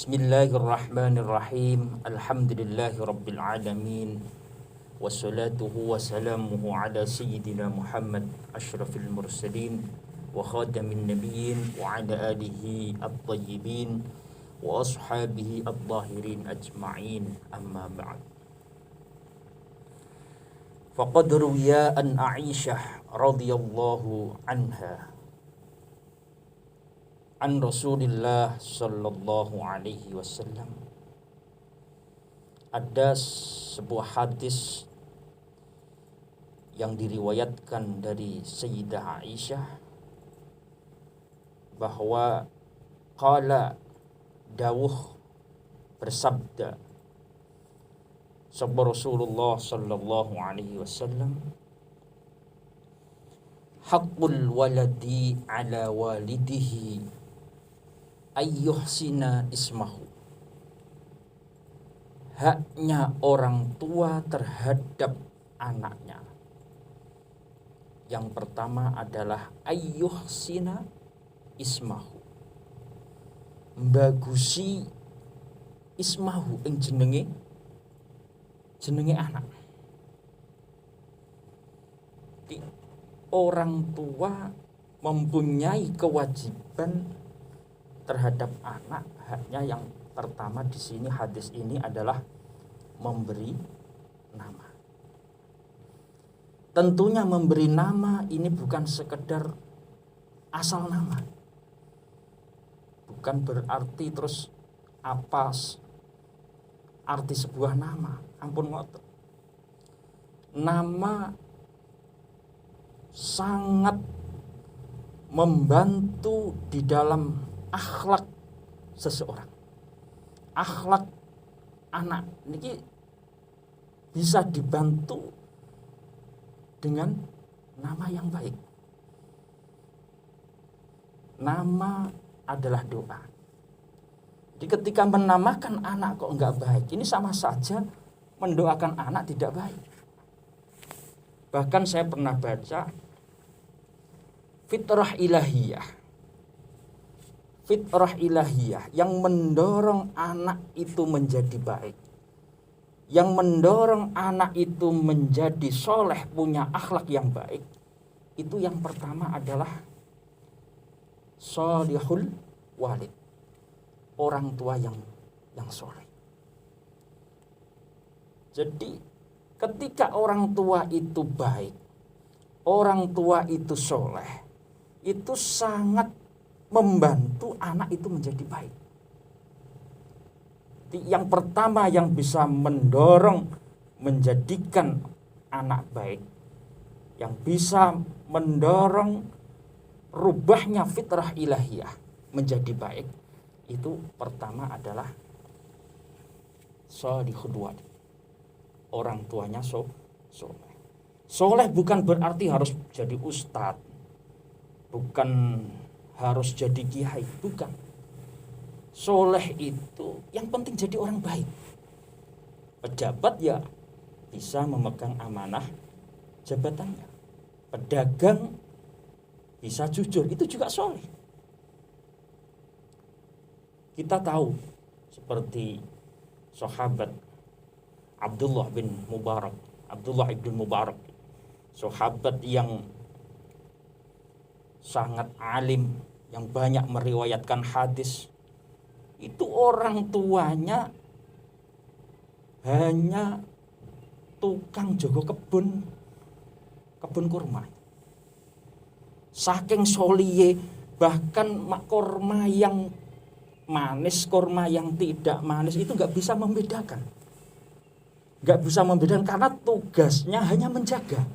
Bismillahirrahmanirrahim. Alhamdulillahi rabbil alamin. Wassalatuhu wassalamuhu ala sayyidina Muhammad asyrafil mursalin wa khatamin nabiyyin wa ala alihi at-tayyibin wa ashabihi at-tahirin ajma'in, amma ba'd. Faqad ruwiya an Aisyah radhiyallahu anha an Rasulillah sallallahu alaihi wasallam. Ada sebuah hadis yang diriwayatkan dari Sayyidah Aisyah bahwa qala, dawuh, bersabda sabda Rasulullah sallallahu alaihi wasallam, haqqul waladi ala walidihi ayyuhsina ismahu. Haknya orang tua terhadap anaknya, yang pertama adalah ayyuhsina ismahu, mbagusi ismahu ing jenenge anak. Orang tua mempunyai kewajiban terhadap anak. Haknya yang pertama di sini hadis ini adalah memberi nama. Tentunya memberi nama ini bukan sekedar asal nama. Bukan berarti terus apa arti sebuah nama. Ampun ngoten. Nama sangat membantu di dalam akhlak seseorang. Akhlak anak ini bisa dibantu dengan nama yang baik. Nama adalah doa. Jadi ketika menamakan anak kok enggak baik, ini sama saja mendoakan anak tidak baik. Bahkan saya pernah baca fitrah ilahiyah yang mendorong anak itu menjadi baik, yang mendorong anak itu menjadi soleh, punya akhlak yang baik, itu yang pertama adalah sholihul walid, orang tua yang soleh. Jadi ketika orang tua itu baik, orang tua itu soleh, itu sangat membantu anak itu menjadi baik. Yang pertama yang bisa mendorong menjadikan anak baik, yang bisa mendorong rubahnya fitrah ilahiyah menjadi baik, itu pertama adalah sholihul walid, orang tuanya soleh. Soleh bukan berarti harus jadi ustadz, bukan harus jadi kiai, bukan. Soleh itu yang penting jadi orang baik. Pejabat ya bisa memegang amanah jabatannya. Pedagang bisa jujur, itu juga soleh. Kita tahu seperti sahabat Abdullah ibn Mubarak, sahabat yang sangat alim, yang banyak meriwayatkan hadis. Itu orang tuanya hanya tukang jaga kebun kurma. Saking soliye, bahkan kurma yang manis, kurma yang tidak manis itu nggak bisa membedakan. Nggak bisa membedakan karena tugasnya hanya menjaga.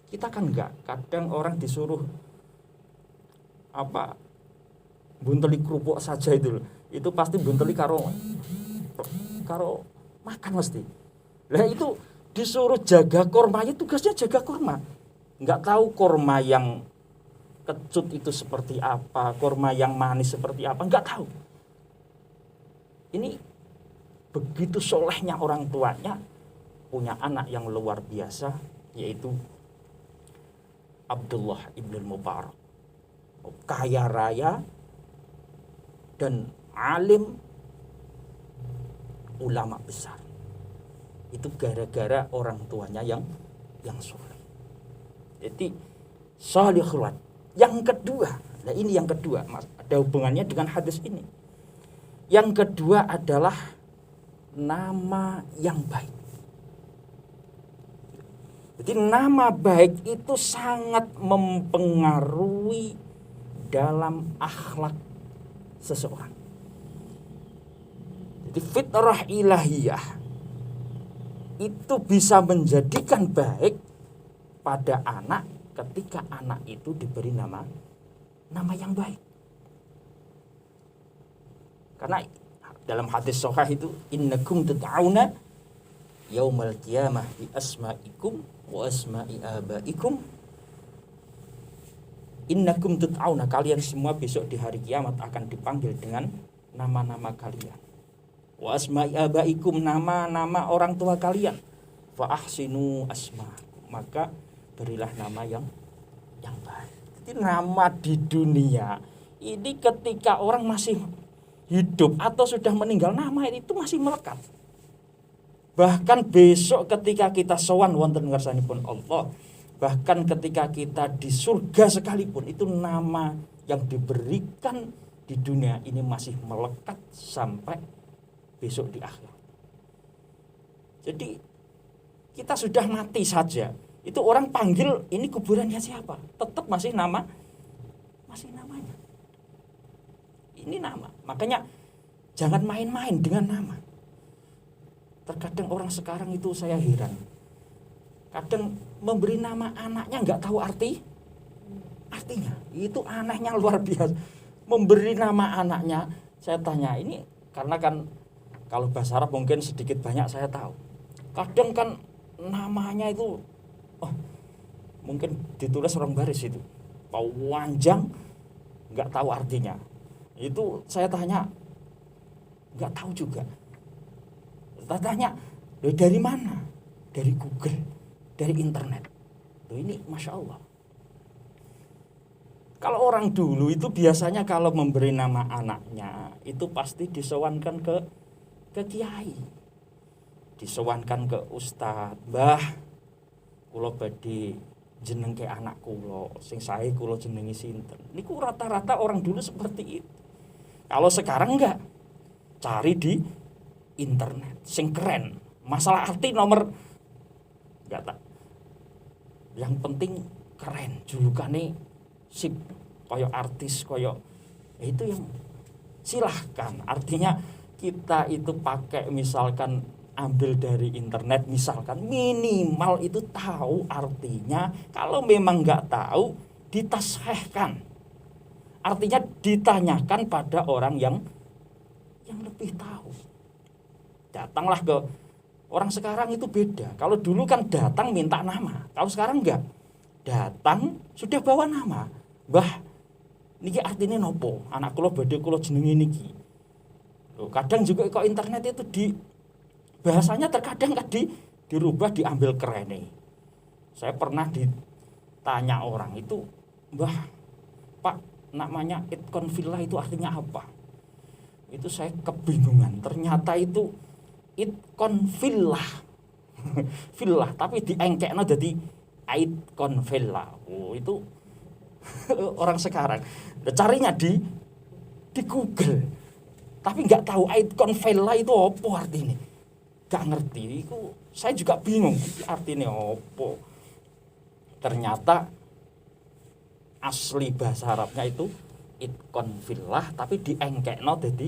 Kita kan enggak, kadang orang disuruh bunteli kerupuk saja itu pasti bunteli karo makan mesti. Lah itu disuruh jaga kurma, tugasnya jaga kurma. Enggak tahu kurma yang kecut itu seperti apa, kurma yang manis seperti apa, enggak tahu. Ini begitu solehnya orang tuanya, punya anak yang luar biasa, yaitu Abdullah ibn Mubarak. Kaya raya dan alim, ulama besar. Itu gara-gara orang tuanya yang soleh. Jadi salihun. Yang kedua, nah ini yang kedua, Mas, ada hubungannya dengan hadis ini. Yang kedua adalah nama yang baik. Jadi nama baik itu sangat mempengaruhi dalam akhlak seseorang. Jadi fitrah ilahiyah itu bisa menjadikan baik pada anak ketika anak itu diberi nama yang baik. Karena dalam hadis sahih itu innakum tud'auna yaumal qiyamah bi asma'ikum wa asma'i abaikum. Innakum tud'auna, kalian semua besok di hari kiamat akan dipanggil dengan nama-nama kalian. Wa asma'i abaikum, nama-nama orang tua kalian. Fa ahsinu asma'akum, maka berilah nama yang baik. Jadi nama di dunia ini ketika orang masih hidup atau sudah meninggal, nama itu masih melekat. Bahkan besok ketika kita sowan wonten ngarsanipun Allah, bahkan ketika kita di surga sekalipun, itu nama yang diberikan di dunia ini masih melekat sampai besok di akhirat. Jadi kita sudah mati saja, itu orang panggil ini kuburannya siapa, tetap masih namanya. Ini nama. Makanya jangan main-main dengan nama. Terkadang orang sekarang itu saya heran. Kadang memberi nama anaknya nggak tahu artinya. Itu anehnya luar biasa. Memberi nama anaknya, saya tanya ini karena kan kalau bahasa Arab mungkin sedikit banyak saya tahu. Kadang kan namanya itu mungkin ditulis orang baris itu. Panjang nggak tahu artinya. Itu saya tanya nggak tahu juga. Saya tanya dari mana? Dari Google, dari internet. Ini Masya Allah. Kalau orang dulu itu biasanya kalau memberi nama anaknya itu pasti disowankan ke kiai, disowankan ke ustadz, mbah, kula badhe jenengke anak kula, sing sae kula jenengi sinten. Niku rata-rata orang dulu seperti itu. Kalau sekarang enggak, cari di internet, sing keren. Masalah arti nomor enggak tak. Yang penting keren, julukane sip, koyo artis, koyo itu yang silahkan. Artinya kita itu pakai misalkan ambil dari internet, misalkan minimal itu tahu artinya. Kalau memang enggak tahu, ditashehkan. Artinya ditanyakan pada orang yang lebih tahu. Datanglah ke orang sekarang itu beda. Kalau dulu kan datang minta nama, kalau sekarang enggak. Datang sudah bawa nama. Mbah, niki artinya nopo? Anak kula badhe kula jenengi niki. Loh, kadang juga kok internet itu di bahasanya terkadang kan dirubah, diambil kerene. Saya pernah ditanya orang itu, "Mbah, Pak, namanya itkon villa itu artinya apa?" Itu saya kebingungan. Ternyata itu itkon villah. Villah tapi diengkekno dadi itkon villa. Oh, itu orang sekarang. Carinya di Google. Tapi enggak tahu itkon villa itu apa artinya. Enggak ngerti. Itu saya juga bingung artinya apa. Ternyata asli bahasa Arabnya itu itkon villah tapi diengkekno dadi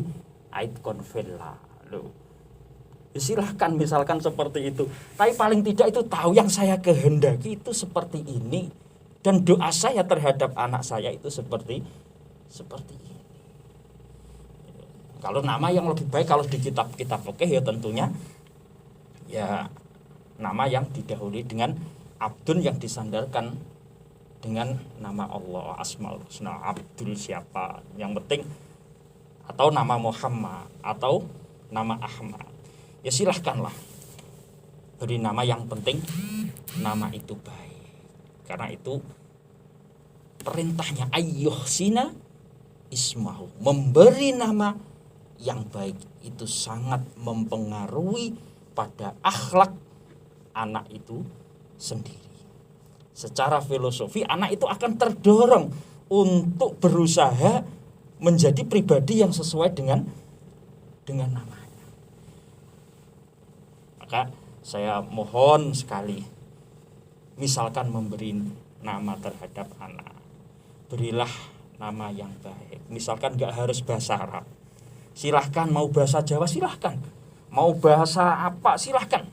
itkon villa. Loh. Silahkan misalkan seperti itu. Tapi paling tidak itu tahu yang saya kehendaki itu seperti ini, dan doa saya terhadap anak saya itu seperti ini. Kalau nama yang lebih baik kalau di kitab-kitab fikih ya tentunya ya nama yang didahului dengan abdun yang disandarkan dengan nama Allah, Asmaul Husna, Abdul siapa, yang penting atau nama Muhammad atau nama Ahmad. Ya silahkanlah beri nama, yang penting nama itu baik. Karena itu perintahnya ayyuhsina ismahu, memberi nama yang baik itu sangat mempengaruhi pada akhlak anak itu sendiri. Secara filosofi anak itu akan terdorong untuk berusaha menjadi pribadi yang sesuai dengan namanya. Maka saya mohon sekali, misalkan memberi nama terhadap anak, berilah nama yang baik. Misalkan gak harus bahasa Arab, silahkan. Mau bahasa Jawa silahkan, mau bahasa apa silahkan.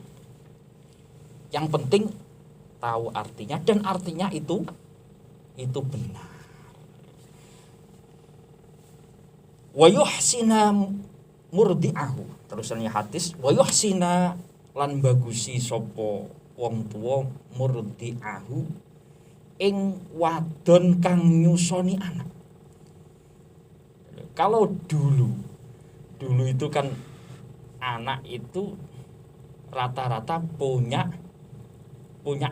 Yang penting tahu artinya, dan artinya itu benar. Wa yuhsina murdi'ahu, terusannya hadis, wa yuhsina lan bagusi sapa wong tuwa murdi'ahu ing wadon kang nyusoni anak. Kalau dulu itu kan anak itu rata-rata punya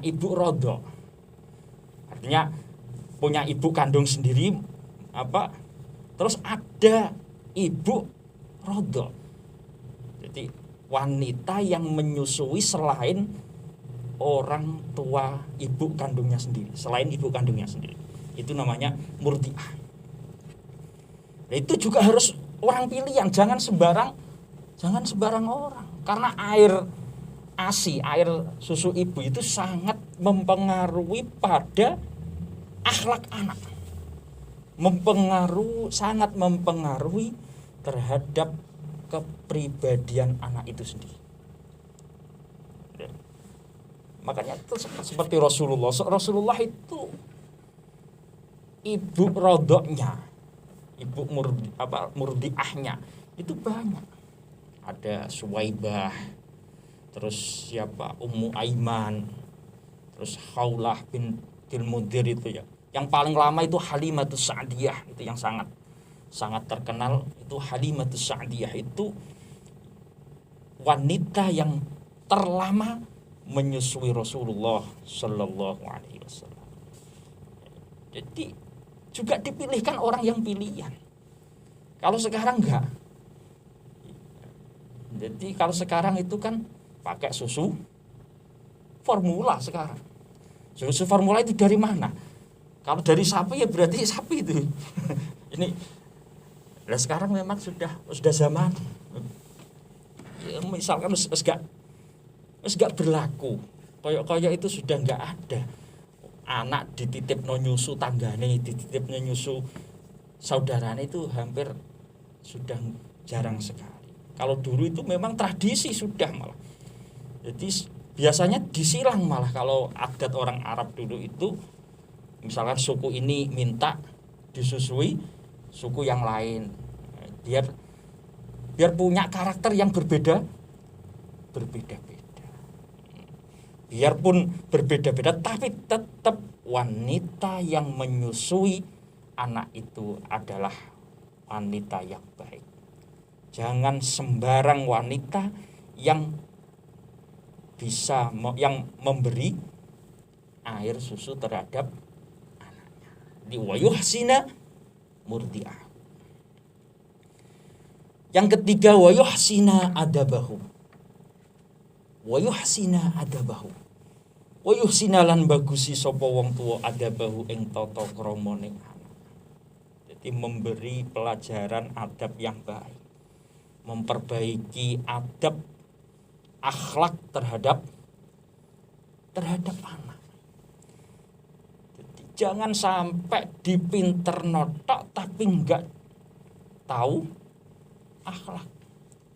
ibu rodok, artinya punya ibu kandung sendiri terus ada ibu rodok. Jadi wanita yang menyusui selain orang tua ibu kandungnya sendiri, itu namanya murdiah. Itu juga harus orang pilihan, jangan sembarang orang, karena air ASI, air susu ibu itu sangat mempengaruhi pada akhlak anak, sangat mempengaruhi terhadap kepribadian anak itu sendiri. Makanya itu seperti Rasulullah itu ibu rodoknya, ibu murdiahnya itu banyak. Ada Suwaibah, terus siapa, Ummu Aiman, terus Khawlah bintil Mudhir itu ya. Yang paling lama itu Halimatus Sa'diyah, itu yang sangat terkenal. Itu Halimatus Sa'diyah itu wanita yang terlama menyusui Rasulullah Sallallahu Alaihi Wasallam. Jadi juga dipilihkan orang yang pilihan. Kalau sekarang enggak. Jadi kalau sekarang itu kan pakai susu formula sekarang. Susu formula itu dari mana? Kalau dari sapi ya berarti sapi itu. Ini. Nah sekarang memang sudah zaman. Ya, misalkan wis gak berlaku. Koyok itu sudah enggak ada. Anak dititipno nyusu tanggane, dititipno nyusu saudarane itu hampir sudah jarang sekali. Kalau dulu itu memang tradisi sudah malah. Jadi biasanya disilang malah kalau adat orang Arab dulu itu, misalkan suku ini minta disusui suku yang lain, biar punya karakter yang berbeda-beda. Biarpun berbeda-beda, tapi tetap wanita yang menyusui anak itu adalah wanita yang baik. Jangan sembarang wanita yang yang memberi air susu terhadap anaknya. Di wayuhsina murdi'ah. Yang ketiga, wayuhsina adabahu. Wayuhsina lan bagusi sapa wong tuwa adabahu ing tata kramane anak. Jadi memberi pelajaran adab yang baik, memperbaiki adab akhlak terhadap anak. Jadi jangan sampai dipinter notok tapi enggak tahu akhlak.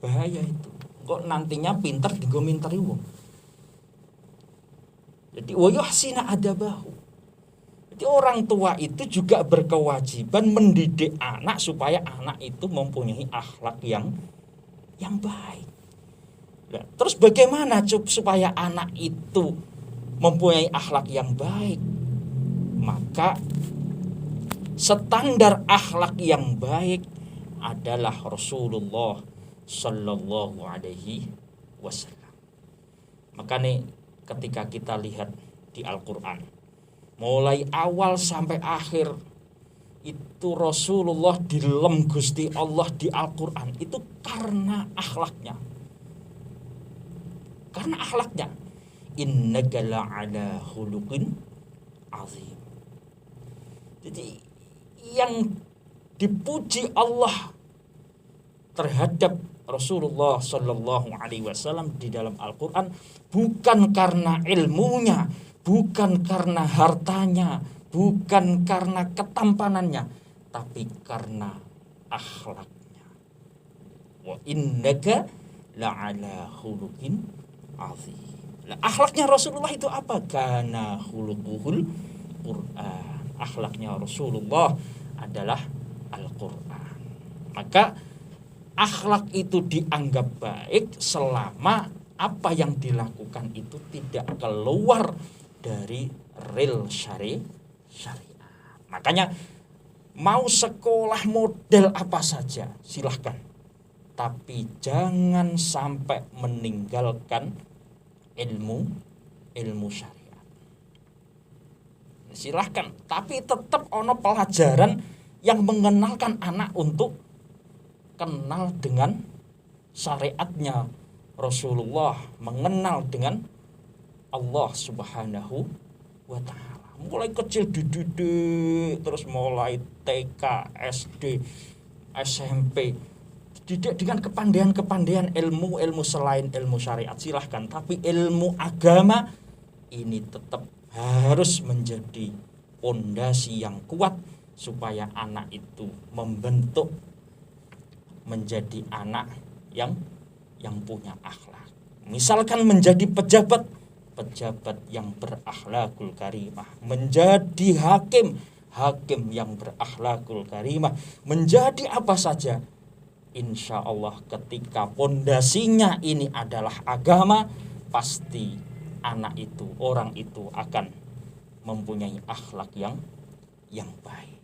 Bahaya itu. Kok nantinya pinter digo minteri wong. Jadi wayuhsina adabahu. Jadi orang tua itu juga berkewajiban mendidik anak supaya anak itu mempunyai akhlak yang baik. Nah, terus bagaimana supaya anak itu mempunyai akhlak yang baik? Maka standar akhlak yang baik adalah Rasulullah Sallallahu Alaihi Wasallam. Maka nih ketika kita lihat di Al-Quran, mulai awal sampai akhir itu Rasulullah dilem Gusti Allah di Al-Quran itu karena akhlaknya. Karena akhlaknya. Innaka la'ala khuluqin azim. Jadi yang dipuji Allah terhadap Rasulullah Shallallahu Alaihi Wasallam di dalam Al-Quran bukan karena ilmunya, bukan karena hartanya, bukan karena ketampanannya, tapi karena akhlaknya. Wa innaka la'ala khuluqin azim. Akhlaknya Rasulullah itu apa? Kana khuluquhul Quran. Akhlaknya Rasulullah adalah Al-Quran. Maka akhlak itu dianggap baik selama apa yang dilakukan itu tidak keluar dari real syariat. Makanya mau sekolah model apa saja silahkan, tapi jangan sampai meninggalkan ilmu syariat. Silahkan, tapi tetap ono pelajaran yang mengenalkan anak untuk kenal dengan syariatnya Rasulullah, mengenal dengan Allah Subhanahu wa Ta'ala. Mulai kecil dididik, terus mulai TK, SD, SMP, dididik dengan kepandaian ilmu selain ilmu syariat silahkan, tapi ilmu agama ini tetap harus menjadi pondasi yang kuat supaya anak itu membentuk menjadi anak yang punya akhlak. Misalkan menjadi pejabat yang berakhlakul karimah, menjadi hakim yang berakhlakul karimah, menjadi apa saja. Insya Allah ketika pondasinya ini adalah agama, pasti anak itu, orang itu akan mempunyai akhlak yang baik.